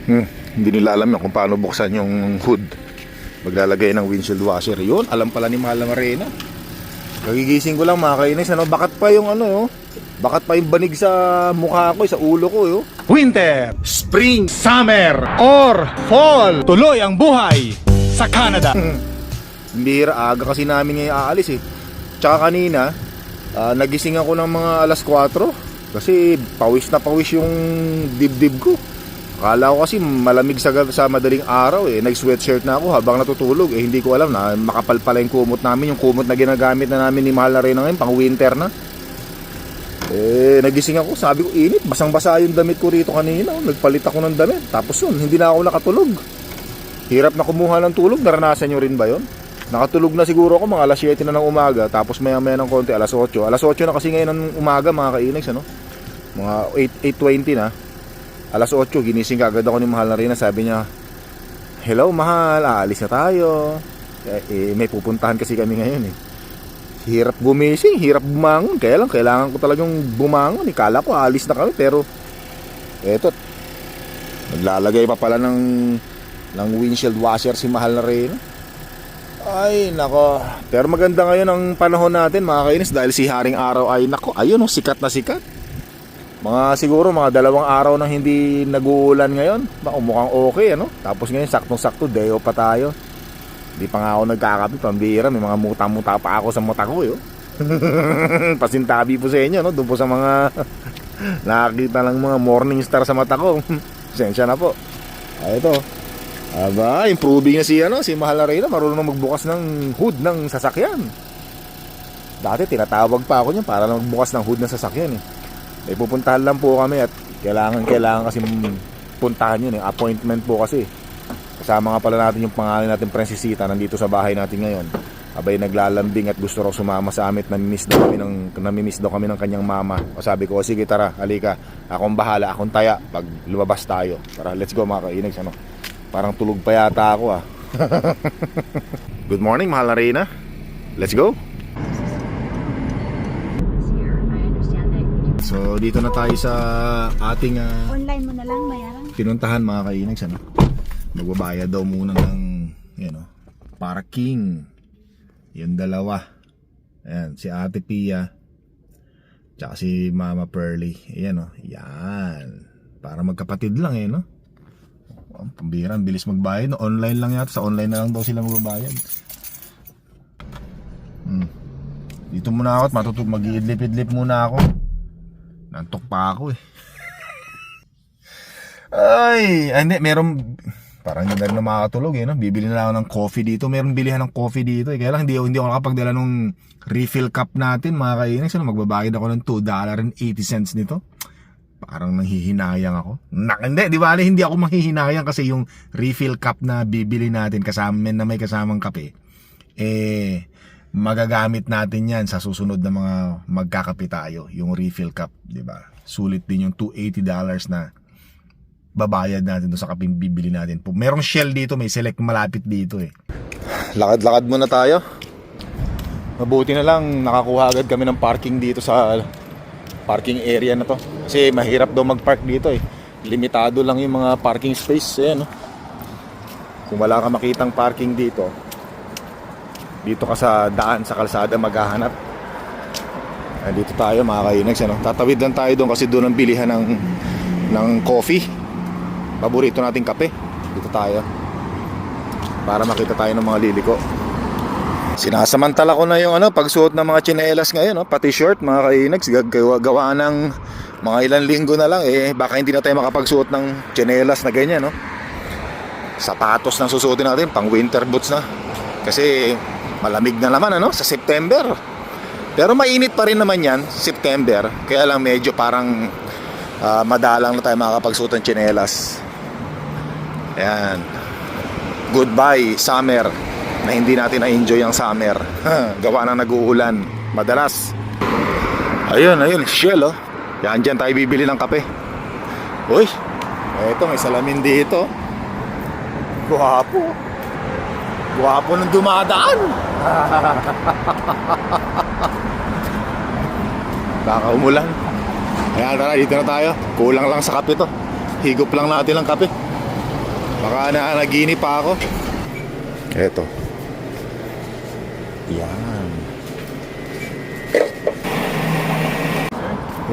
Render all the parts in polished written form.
Hindi nila alam yun kung paano buksan yung hood. Maglalagay ng windshield washer. Yun, alam pala ni Mahal na Marina. Kagigising ko lang mga kainis, ano? Bakat pa yung ano, bakat pa yung banig sa mukha ko, sa ulo ko, yo. Winter, Spring, summer, or fall. Tuloy ang buhay sa Canada. bihira, aga kasi namin ngayon aalis eh. Tsaka kanina, nagising ako ng mga alas 4 kasi pawis na pawis yung dibdib ko. Akala ko kasi malamig sa madaling araw eh. Nag-sweatshirt na ako habang natutulog eh. Hindi ko alam na makapal pala yung kumot namin. Yung kumot na ginagamit na namin ni Mahal na Reyna ngayon, pang winter na. Eh, nagising ako, sabi ko init, basang-basa yung damit ko rito kanina. Nagpalit ako ng damit. Tapos yun, hindi na ako nakatulog. Hirap na kumuha ng tulog. Naranasan nyo rin ba yun? Nakatulog na siguro ako mga alas 7 na ng umaga. Tapos maya-maya ng konti, alas 8. Alas 8 na kasi ngayon ng umaga mga kainags, ano? Mga 8:20 na. Alas 8, ginising kagad ako ni Mahal na Reyna. Sabi niya, hello Mahal, aalis na tayo. May pupuntahan kasi kami ngayon eh. Hirap gumising, hirap bumangon. Kaya lang, kailangan ko talagang bumangon. Kala ko aalis na kami, pero eto, naglalagay pa pala ng windshield washer si Mahal na Reyna. Ay nako. Pero maganda ngayon ang panahon natin mga kainis, dahil si Haring Araw ay nako, ayun oh, sikat na sikat. Siguro mga 2 araw nang hindi nag-uulan ngayon. Mukhang okay, ano? Tapos ngayon saktong-sakto, day off pa tayo. Hindi pa nga ako nagkakape, pambira. May mga muta-muta pa ako sa mata ko, yo. Pasintabi po sa inyo, no? Doon po sa mga nakakita lang mga morning star sa mata ko. Sensya na po. Ay, ito. Aba, improving na si Mahal na Reyna. Marunong magbukas ng hood ng sasakyan. Dati tinatawag pa ako niya para lang magbukas ng hood ng sasakyan, eh. May pupuntahan lang po kami at kailangan kasi puntahan yun eh. Appointment po kasi. Kasama nga pala natin yung pangalan natin, Princesita, nandito sa bahay natin ngayon. Abay naglalambing at gusto raw sumama sa amin. Namimiss daw kami ng kanyang mama. O sabi ko, sige tara, halika. Akong bahala, akong taya pag lumabas tayo. Tara, let's go mga kainags, ano? Parang tulog pa yata ako ah. Good morning Mahal na Reyna. Let's go. So dito na tayo sa ating online mo na lang bayaran. pinuntahan mga kainags, ano? Magbabayad daw muna ng parking. Yung dalawa. Ayan, si Ate Pia tsaka si Mama Pearly. Ayan, oh. Yan. Para magkapatid lang eh, no? Ang pambira, ang bilis magbayad, no? Online lang yata. Sa online na lang daw sila magbabayad. Dito muna ako at mag-iidlip-idlip muna ako. Nantok pa ako eh. Ay, hindi, meron, parang hindi na makakatulog eh, no? Bibili na lang ako ng coffee dito. Meron bilihan ng coffee dito eh. Kaya lang hindi ako nakapagdala nung refill cup natin mga kainags. So, magbabayad ako ng $2.80 nito. Parang nanghihinayang ako. Hindi, di ba? Hindi ako manghihinayang kasi yung refill cup na bibili natin kasama na may kasamang kape, magagamit natin yan sa susunod na mga magkakape tayo. Yung refill cup, di ba? Sulit din yung $280 na babayad natin doon sa kaping bibili natin. Merong Shell dito, may Select malapit dito eh. Lakad-lakad muna tayo. Mabuti na lang nakakuha agad kami ng parking dito sa parking area na to. Kasi mahirap daw mag-park dito eh. Limitado lang yung mga parking space eh, no? Kung wala ka makitang parking dito ka sa daan, sa kalsada maghahanap. Dito tayo mga kainags, ano? Tatawid lang tayo doon kasi doon ang bilihan ng coffee. Paborito nating kape. Dito tayo para makita tayo ng mga liliko. Sinasamantala ko na yung pagsuot ng mga tsinelas ngayon, no? Pati short mga kainags, gawa ng mga ilang linggo na lang baka hindi na tayo makapagsuot ng tsinelas na ganyan, no? Sapatos na susuotin natin, pang winter boots na. Kasi malamig na naman sa September. Pero mainit pa rin naman yan, September. Kaya lang medyo parang madalang na tayo makakapagsuot ng tsinelas. Ayan. Goodbye summer, na hindi natin na-enjoy ang summer. Gawa na nag-uulan madalas. Ayun, Shell oh. Yan, dyan tayo bibili ng kape. Uy, eto may salamin dito. Guwapo nung dumadaan. Baka umulan. Ayan, tara, dito na tayo. Kulang lang sa kape to. Higop lang natin ang kape. Baka naginip pa ako. Eto. Yan.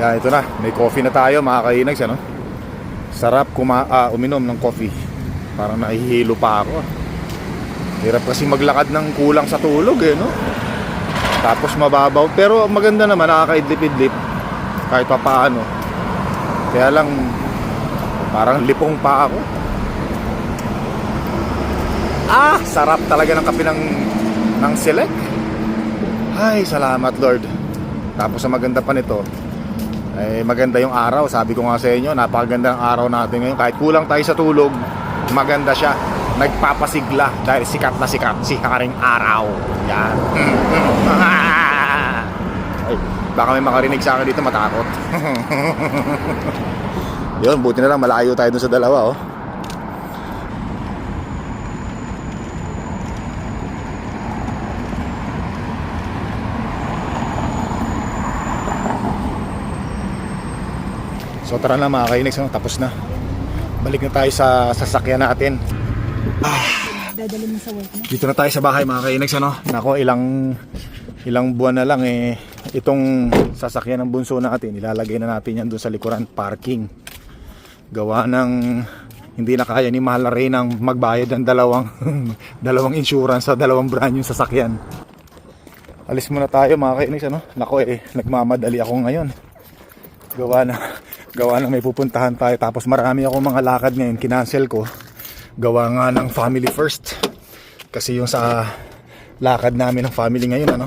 Yan, ito na. May coffee na tayo mga kainags, ano? Sarap uminom ng coffee. Parang nahihilo pa ako. Hirap kasi maglakad ng kulang sa tulog eh, no? Tapos mababaw. Pero maganda naman, nakakaidlip-idlip. Kahit pa paano. Kaya lang, parang lipong pa ako. Sarap talaga ng kape ng Select. Ay, salamat Lord. Tapos ang maganda pa nito, maganda yung araw. Sabi ko nga sa inyo, napakaganda ng araw natin ngayon. Kahit kulang tayo sa tulog, maganda siya. Nagpapasigla dahil sikat na sikat si haring araw. Yan. Ay, baka may makarinig sa akin dito, matakot. Yun, buti na lang malayo tayo dun sa dalawa, oh. So tara na mga kainags, no? Tapos na. Balik na tayo sa sasakyan natin. Dadalhin mo sa work mo. Dito na tayo sa bahay mga kainags, ano? Nako, ilang buwan na lang itong sasakyan ng bunso natin, ilalagay na natin yan doon sa likuran, parking. Gawa ng hindi na kaya ni Mahal na Reynang magbayad ng dalawang insurance sa dalawang brand yung sasakyan. Alis muna tayo mga kainags, ano? Nako, nagmamadali ako ngayon. Gawa na may pupuntahan tayo, tapos marami akong mga lakad ngayon, kinancel ko. Gawa nga ng family first. Kasi yung sa lakad namin ng family ngayon, ano?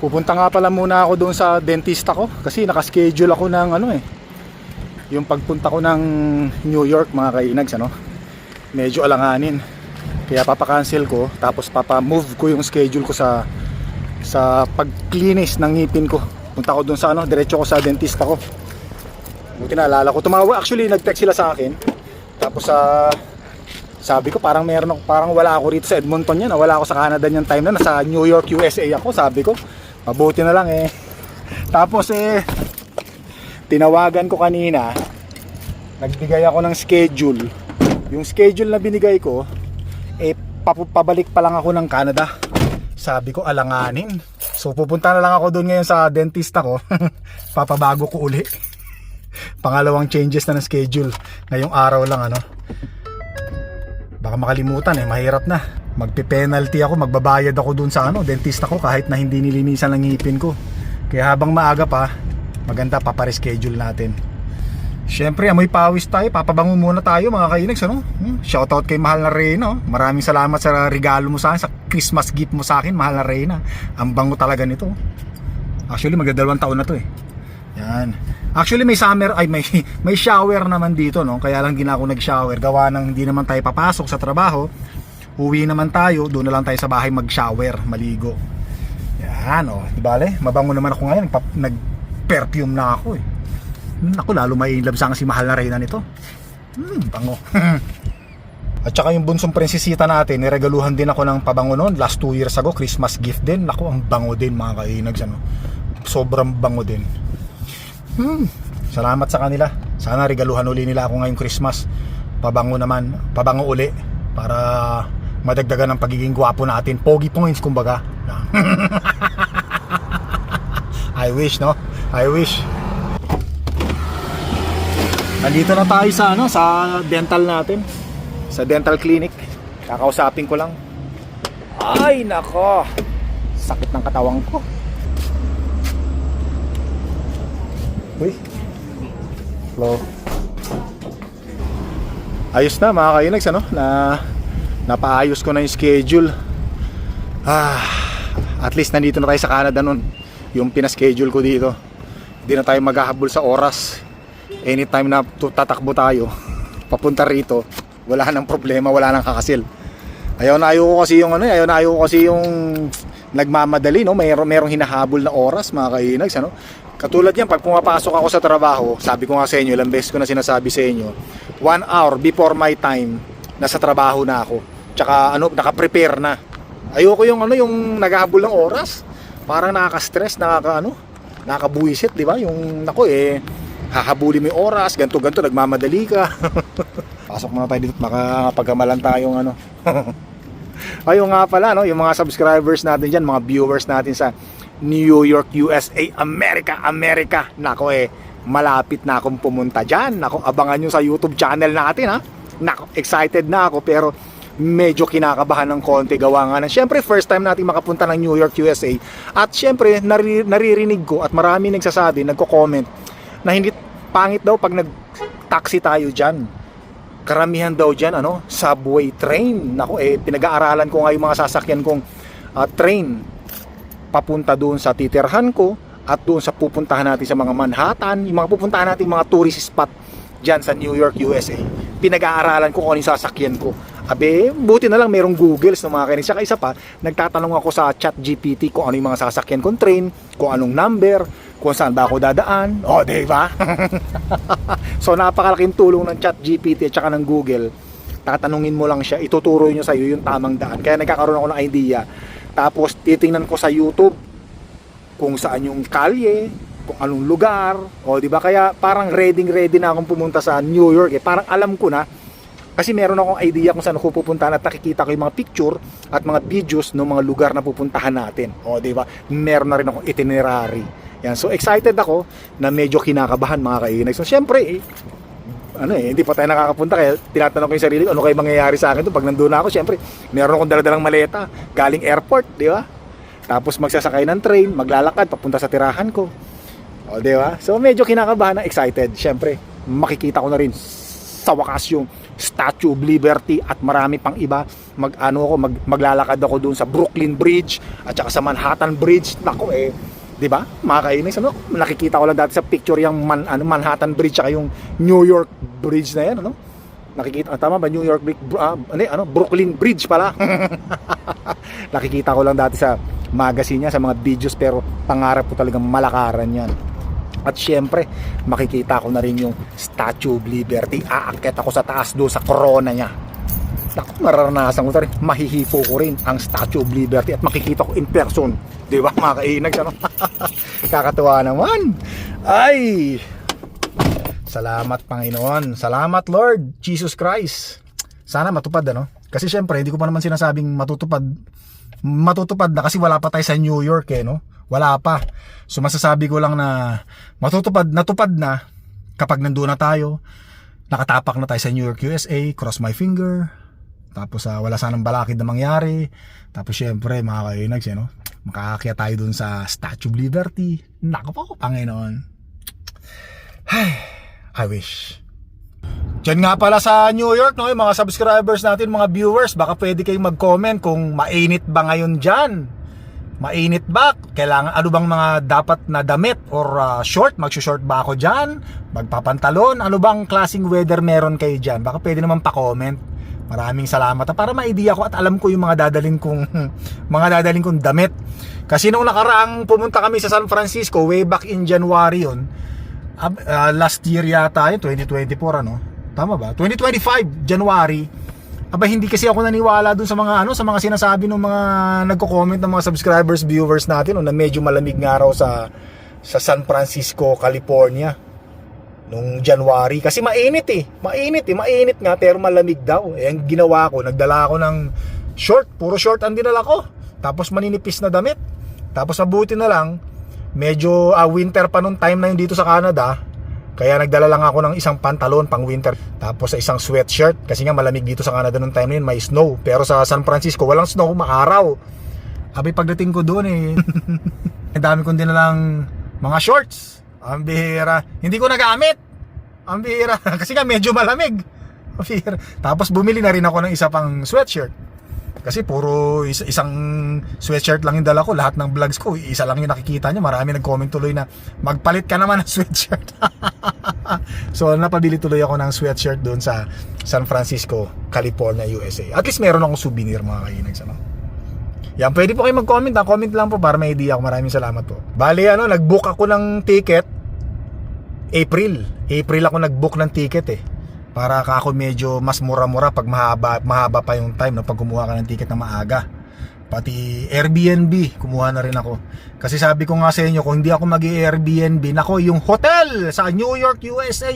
Pupunta nga pala muna ako doon sa dentista ko kasi naka-schedule ako ng yung pagpunta ko ng New York mga kainags, ano. Medyo alanganin. Kaya papakancel ko, tapos papa-move ko yung schedule ko sa pag-cleanish ng ngipin ko. Punta ko doon sa diretso ko sa dentista ko. Buti naalala ko, actually nag-text sila sa akin. Tapos sabi ko parang wala ako rito sa Edmonton yan, wala ako sa Canada niyan time na, nasa New York, USA ako. Sabi ko mabuti na lang Tapos tinawagan ko kanina, nagbigay ako ng schedule. Yung schedule na binigay ko, pabalik pa lang ako ng Canada. Sabi ko alanganin. So pupunta na lang ako doon ngayon sa dentista ko. Papabago ko uli. Pangalawang changes na ng schedule. Ngayong araw lang, ano. Baka makalimutan mahirap na. Magpe-penalty ako, magbabayad ako dun sa dentista ko kahit na hindi nilinisan ng ngipin ko. Kaya habang maaga pa, maganda papareschedule natin. Syempre, amoy pawis tayo, papabango muna tayo mga kainags, ano? Shoutout kay Mahal na Reyna, Maraming salamat sa regalo mo sa akin, sa Christmas gift mo sa akin, Mahal na Reyna. Ang bango talaga nito. Actually, magdadalawang taon na to Yan. Actually, may may shower naman dito, no? Kaya lang din ako nag-shower. Gawa ng hindi naman tayo papasok sa trabaho. Uwi naman tayo, doon na lang tayo sa bahay mag-shower, maligo. Yan, di bale? Mabango naman ako ngayon, nag-perfume na ako Ako, lalo may love sa si Mahal na Reyna nito. Bango. At saka yung bunsong prinsesita natin, niregaluhan din ako ng pabango noon, last 2 years ago, Christmas gift din. Ako, ang bango din mga kainags, sobrang bango din. Salamat sa kanila. Sana regaluhan uli nila ako ngayong Christmas. Pabango uli para madagdagan ng pagiging gwapo natin. Pogi points kumbaga. I wish, no? I wish. Nandito na tayo sa dental natin. Sa dental clinic. Kakausapin ko lang. Ay nako, sakit ng katawang ko. Uy. Hello. Ayos na mga kainags, napaayos ko na yung schedule. At least nandito na tayo sa Canada nun. Yung pina-schedule ko dito. Hindi na tayo maghahabol sa oras. Anytime na tatakbo tayo papunta rito, wala nang problema, wala nang kakasil. Ayaw na ayaw ko kasi yung ano, ayaw na ayaw ko kasi yung nagmamadali, no? Merong hinahabol na oras, mga kainags, ano? Katulad yan, pag pumapasok ako sa trabaho, sabi ko nga sa inyo, ilang beses ko na sinasabi sa inyo, 1 hour before my time, nasa trabaho na ako. Tsaka ano, naka-prepare na. Ayoko yung ano, yung naghahabol ng oras. Parang nakaka-stress, nakakabuisit, di ba? Yung nako hahabulin mo yung oras, ganto nagmamadali ka. Pasok muna tayo dito, makapagamalan tayong ano. Ayun nga pala, no, yung mga subscribers natin dyan, mga viewers natin sa New York, USA, America. Nako malapit na akong pumunta dyan. Nako, abangan nyo sa YouTube channel natin, ha. Nako, excited na ako, pero medyo kinakabahan ng konti gawa nga na. Siyempre, first time natin makapunta ng New York, USA. At siyempre, naririnig ko at marami nagsasabi, nagko-comment, na hindi pangit daw pag nag-taxi tayo dyan. Karamihan daw dyan, subway train. Nako, pinag-aaralan ko nga yung mga sasakyan kong train papunta doon sa titirhan ko at doon sa pupuntahan natin sa mga Manhattan, yung mga pupuntahan natin mga tourist spot dyan sa New York, USA. Pinag-aaralan ko kung ano yung sasakyan ko. Abe, buti na lang merong Googles ng mga kainis. Saka isa pa, nagtatanong ako sa ChatGPT kung ano yung mga sasakyan kong train, kung anong number, kung saan ba ako dadaan. O, diba? So, napakalaking tulong ng ChatGPT at saka ng Google. Tatanungin mo lang siya, ituturo niya sa iyo yung tamang daan. Kaya nagkakaroon ako ng idea. Tapos, titingnan ko sa YouTube kung saan yung kalye, kung anong lugar. O, diba? Kaya parang ready na akong pumunta sa New York. Parang alam ko na. Kasi meron akong idea kung saan ako pupuntahan at nakikita ko yung mga picture at mga videos ng mga lugar na pupuntahan natin. O, diba? Meron na rin akong itinerary. Yan. So, excited ako na medyo kinakabahan, mga kainag. So, syempre, hindi pa tayo nakakapunta. Kaya tinatanong ko yung sarili ko, ano kayo mangyayari sa akin to pag nandun na ako? Syempre, meron akong daladalang maleta galing airport, di ba? Tapos magsasakay ng train, maglalakad papunta sa tirahan ko. O, di ba? So, medyo kinakabahan na excited. Syempre, makikita ko na rin sa wakas yung Statue of Liberty at marami pang iba. Maglalakad ako doon sa Brooklyn Bridge at saka sa Manhattan Bridge. Nako, di ba? Mga kainis, nakikita ko lang dati sa picture yung Manhattan Bridge at yung New York Bridge na yan, nakikita, tama ba? New York Bridge, Brooklyn Bridge pala. Nakikita ko lang dati sa magazine niya, sa mga videos, pero pangarap ko talagang malakaran yan. At syempre, makikita ko na rin yung Statue of Liberty. Aakyat ako sa taas doon sa corona niya. Naku, mararanasan ko na rin, mahihipo ko rin ang Statue of Liberty at makikita ko in person. Di ba, mga kainag? Kakatuwa naman. Ay, salamat Panginoon. Salamat Lord Jesus Christ. Sana matupad, Kasi syempre, hindi ko pa naman sinasabing matutupad na kasi wala pa tayo sa New York, Wala pa. So masasabi ko lang na natupad na kapag nandoon na tayo. Nakatapak na tayo sa New York, USA. Cross my finger. Tapos wala sanang balakid na mangyari. Tapos syempre, mga kainags, makakakya tayo dun sa Statue of Liberty. Naku po, Panginoon. Ay, I wish. Diyan nga pala sa New York, yung mga subscribers natin, mga viewers, baka pwede kayong mag-comment kung mainit ba ngayon dyan. Mainit ba? Kailangan, ano bang mga dapat na damit or short? Magsushort ba ako dyan? Magpapantalon? Ano bang klaseng weather meron kayo dyan? Baka pwede naman pa-comment. Maraming salamat para ma-idea ko at alam ko yung mga dadaling kong damit. Kasi nung nakaraang pumunta kami sa San Francisco way back in January yun, last year yata yun, 2024 tama ba? 2025 January. Hindi kasi ako naniwala dun sa mga sa mga sinasabi ng mga nagko-comment ng mga subscribers, viewers natin na medyo malamig nga raw sa San Francisco, California nung January kasi mainit nga pero malamig daw. Ang ginawa ko, nagdala ako ng short, puro short ang dinala ko. Tapos maninipis na damit. Tapos mabuti na lang medyo winter pa nung time na yun dito sa Canada. Kaya nagdala lang ako ng isang pantalon pang winter. Tapos sa isang sweatshirt kasi nga malamig dito sa Canada nung time na yun, may snow. Pero sa San Francisco walang snow, maaraw. Pagdating ko doon ang dami kong dinalang mga shorts. Ang bihira. Hindi ko nagamit. Ang bihira. Kasi nga medyo malamig. Ang bihira. Tapos bumili na rin ako ng isa pang sweatshirt. Kasi puro isang sweatshirt lang yung dala ko. Lahat ng vlogs ko, isa lang yung nakikita nyo. Marami nag-comment tuloy na magpalit ka naman ng sweatshirt. So napabili tuloy ako ng sweatshirt doon sa San Francisco, California, USA. At least meron akong souvenir mga kainags, ano? Yan, pwede po kayo mag-comment. Comment lang po para may idea ako. Maraming salamat po. Bali, nag-book ako ng ticket April ako nag-book ng ticket para ako medyo mas mura-mura pag mahaba pa yung time, no? Pag kumuha ka ng ticket na maaga. Pati Airbnb kumuha na rin ako. Kasi sabi ko nga sa inyo, kung hindi ako mag-Airbnb, nako, yung hotel sa New York, USA,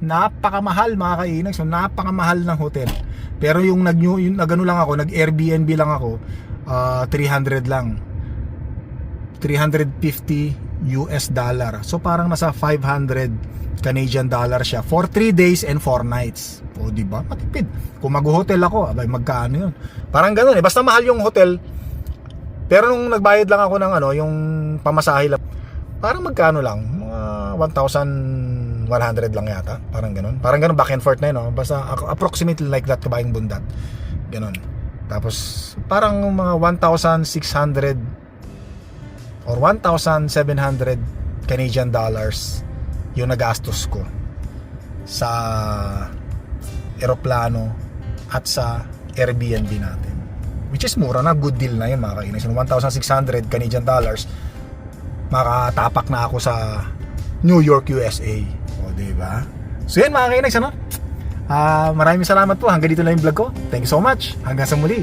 napakamahal mga kainag. So napakamahal ng hotel. Pero yung nag-ano lang ako, nag-Airbnb lang ako, 300 lang. 350 US dollar. So parang nasa 500 Canadian dollar siya for 3 days and 4 nights. O di ba? Matipid. Kung mag-hotel ako, abay magkano 'yun? Parang ganoon basta mahal yung hotel. Pero nung nagbayad lang ako ng yung pamasahe lang, parang magkano lang? Mga 1,100 lang yata. Parang ganoon. Parang ganoon, back and forth na 'yun, no? Basta approximately like that, kabayang bundat. Ganoon. Tapos parang mga 1,600 or 1,700 Canadian dollars yung nagastos ko sa eroplano at sa Airbnb natin, which is mura na, good deal na yun mga kainis. 1,600 Canadian dollars, makatapak na ako sa New York, USA. O diba? So yan mga kainis, maraming salamat po. Hanggang dito na yung vlog ko. Thank you so much. Hanggang sa muli.